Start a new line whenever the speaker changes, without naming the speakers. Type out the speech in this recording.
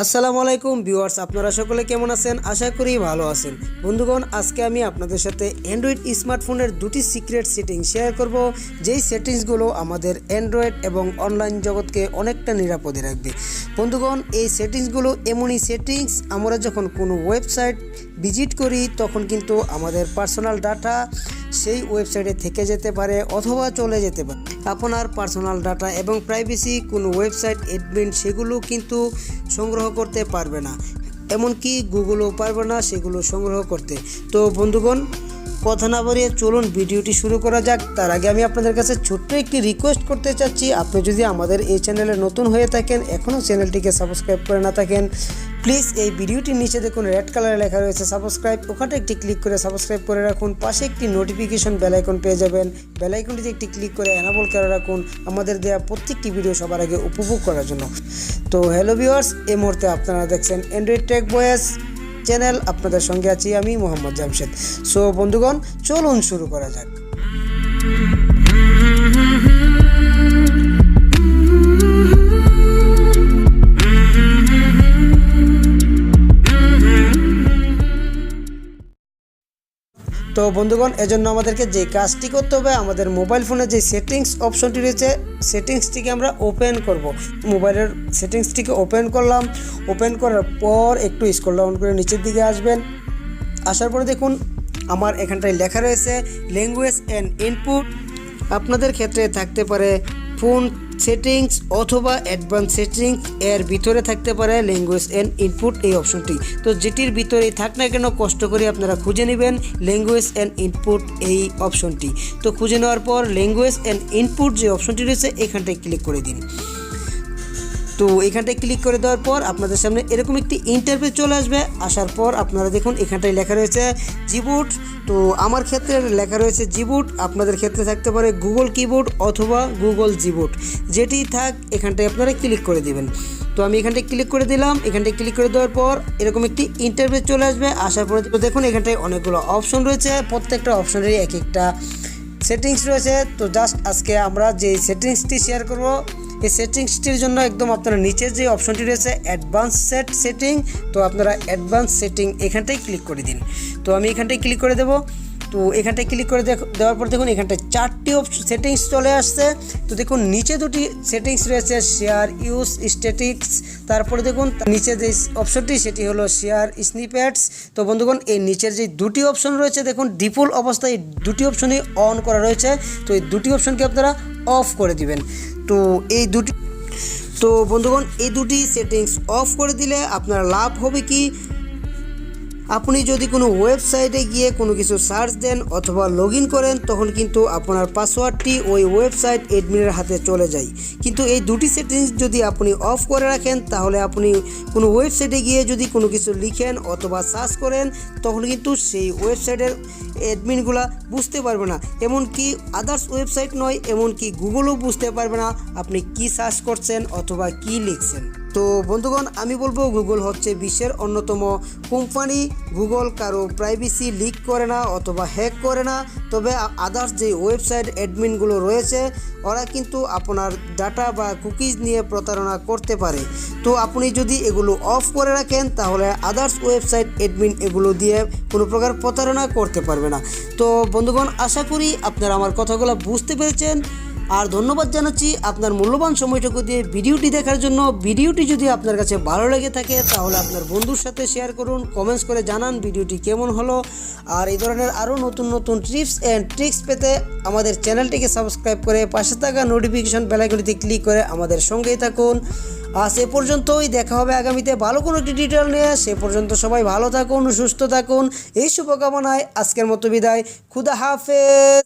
আসসালামু আলাইকুম ভিউয়ার্স, আপনারা সকলে কেমন আছেন? আশা করি ভালো আছেন। বন্ধুগণ, আজকে আমি আপনাদের সাথে অ্যান্ড্রয়েড স্মার্টফোনের দুটি সিক্রেট সেটিংস শেয়ার করব, যেই সেটিংসগুলো আমাদের অ্যান্ড্রয়েড এবং অনলাইন জগৎকে অনেকটা নিরাপদে রাখবে। বন্ধুগণ, এই সেটিংসগুলো এমনই সেটিংস, আমরা যখন কোনো ওয়েবসাইট ভিজিট করি তখন কিন্তু আমাদের পার্সোনাল ডাটা সেই ওয়েবসাইটে থেকে যেতে পারে অথবা চলে যেতে পারে। আপনার পার্সোনাল ডাটা এবং প্রাইভেসি কোনো ওয়েবসাইট অ্যাডমিন সেগুলো কিন্তু সংগ্রহ করতে পারবে না, এমনকি গুগলও পারবে না সেগুলো সংগ্রহ করতে। তো বন্ধুগণ, কথা না বাড়িয়ে চলুন ভিডিওটি শুরু করা যাক। তার আগে আমি আপনাদের কাছে ছোট্ট একটি রিকোয়েস্ট করতে চাচ্ছি, আপনি যদি আমাদের এই চ্যানেলে নতুন হয়ে থাকেন, এখনও চ্যানেলটিকে সাবস্ক্রাইব করে না থাকেন, প্লিজ এই ভিডিওটির নিচে দেখুন রেড কালারে লেখা রয়েছে সাবস্ক্রাইব, ওখানে একটি ক্লিক করে সাবস্ক্রাইব করে রাখুন। পাশে একটি নোটিফিকেশন বেল আইকন পেয়ে যাবেন, বেল আইকনটিতে একটি ক্লিক করে এনাবল করে রাখুন আমাদের দেওয়া প্রত্যেকটি ভিডিও সবার আগে উপভোগ করার জন্য। তো হ্যালো ভিউয়ার্স, এই মুহূর্তে আপনারা দেখছেন অ্যান্ড্রয়েড টেক বয়েস চ্যানেল, আপনাদের সঙ্গে আছি আমি মোহাম্মদ জামশেদ। সো বন্ধুগণ, চলুন শুরু করা যাক। তো বন্ধুগণ, এজন্য আমাদেরকে যে কাজটি করতে হবে, আমাদের মোবাইল ফোনে যে সেটিংস অপশনটি রয়েছে সেটিংসটিকে আমরা ওপেন করব। মোবাইলের সেটিংসটিকে ওপেন করলাম, ওপেন করার পর একটু স্ক্রল ডাউন করে নিচের দিকে আসবেন। আসার পরে দেখুন আমার এখানটায় লেখা রয়েছে ল্যাঙ্গুয়েজ অ্যান্ড ইনপুট। আপনাদের ক্ষেত্রে থাকতে পারে ফোন সেটিংস অথবা অ্যাডভান্স সেটিংস, এর ভিতরে থাকতে পারে ল্যাঙ্গুয়েজ অ্যান্ড ইনপুট এই অপশনটি। তো যেটির ভিতরেই থাক না কেন কষ্ট করে আপনারা খুঁজে নেবেন ল্যাঙ্গুয়েজ অ্যান্ড ইনপুট এই অপশনটি। তো খুঁজে নেওয়ার পর ল্যাঙ্গুয়েজ অ্যান্ড ইনপুট যে অপশনটি রয়েছে এখানটায় ক্লিক করে দিন। তো এখানটায় ক্লিক করে দেওয়ার পর আপনাদের সামনে এরকম একটি ইন্টারফেস চলে আসবে। আসার পর আপনারা দেখুন এখানটায় লেখা রয়েছে জিবুট। তো আমার ক্ষেত্রে লেখা রয়েছে জিবুট, আপনাদের ক্ষেত্রে থাকতে পারে গুগল কিবোর্ড অথবা গুগল জিবুট, যেটি থাক এখানটায় আপনারা ক্লিক করে দিবেন। তো আমি এখানটায় ক্লিক করে দিলাম। এখানটায় ক্লিক করে দেওয়ার পর এরকম একটি ইন্টারফেস চলে আসবে। আসার পরে দেখুন এখানটায় অনেকগুলো অপশন রয়েছে, প্রত্যেকটা অপশনেরই এক একটা সেটিংস রয়েছে। তো জাস্ট আজকে আমরা যে সেটিংসটি শেয়ার করব, এই সেটিংসটির জন্য একদম আপনারা নিচের যে অপশনটি রয়েছে অ্যাডভান্স সেটিং, তো আপনারা অ্যাডভান্স সেটিং এখানটায় ক্লিক করে দিন। তো আমি এখানটায় ক্লিক করে দেবো। তো এখানটায় ক্লিক করে দেওয়ার পর দেখুন এখানটায় 4টি সেটিংস চলে আসছে। তো দেখুন নিচে দুটি সেটিংস রয়েছে শেয়ার ইউজ স্ট্যাটিক্স, তারপরে দেখুন নিচে যে অপশনটি সেটি হলো শেয়ার স্নিপেটস। তো বন্ধুগণ, এই নিচের যে দুটি অপশন রয়েছে দেখুন ডিফল্ট অবস্থায় এই দুটি অপশনই অন করা রয়েছে। তো এই দুটি অপশনকে আপনারা অফ করে দিবেন। তো বন্ধুগণ, এই দুটি সেটিংস অফ করে দিলে আপনার লাভ হবে কি, আপনি যদি কোনো ওয়েবসাইটে গিয়ে কোনো কিছু সার্চ দেন অথবা লগ ইন করেন তখন কিন্তু আপনার পাসওয়ার্ডটি ওই ওয়েবসাইট অ্যাডমিনের হাতে চলে যায়। কিন্তু এই দুটি সেটিংস যদি আপনি অফ করে রাখেন তাহলে আপনি কোনো ওয়েবসাইটে গিয়ে যদি কোনো কিছু লিখেন অথবা সার্চ করেন তখন কিন্তু সেই ওয়েবসাইটের অ্যাডমিনগুলা বুঝতে পারবে না, এমনকি আদার্স ওয়েবসাইট নয়, এমনকি গুগলও বুঝতে পারবে না আপনি কি সার্চ করছেন অথবা কি লিখছেন। তো বন্ধুগণ, আমি বলবো গুগল হচ্ছে বিশ্বের অন্যতম কোম্পানি। গুগল কারো প্রাইভেসি লিক করে না অথবা হ্যাক করে না, তবে আদার্স যে ওয়েবসাইট অ্যাডমিনগুলো রয়েছে ওরা কিন্তু আপনার ডাটা বা কুকিজ নিয়ে প্রতারণা করতে পারে। তো আপনি যদি এগুলো অফ করে রাখেন তাহলে আদার্স ওয়েবসাইট অ্যাডমিন এগুলো দিয়ে কোনো প্রকার প্রতারণা করতে পারবে না। তো বন্ধুগণ, আশা করি আপনারা আমার কথাগুলো বুঝতে পেরেছেন, আর ধন্যবাদ জানাচ্ছি আপনার মূল্যবান সময়টুকু দিয়ে ভিডিওটি দেখার জন্য। ভিডিওটি যদি আপনার কাছে ভালো লেগে থাকে তাহলে আপনার বন্ধুর সাথে শেয়ার করুন, কমেন্টস করে জানান ভিডিওটি কেমন হলো। আর এই ধরনের আরও নতুন নতুন টিপস অ্যান্ড ট্রিক্স পেতে আমাদের চ্যানেলটিকে সাবস্ক্রাইব করে পাশে থাকা নোটিফিকেশন বেল আইকনটিতে ক্লিক করে আমাদের সঙ্গেই থাকুন। আজ এ পর্যন্তই, দেখা হবে আগামীতে ভালো কোনো একটি ডিটেল নিয়ে। সে পর্যন্ত সবাই ভালো থাকুন, সুস্থ থাকুন, এই শুভকামনায় আজকের মতো বিদায়। খুদা হাফেজ।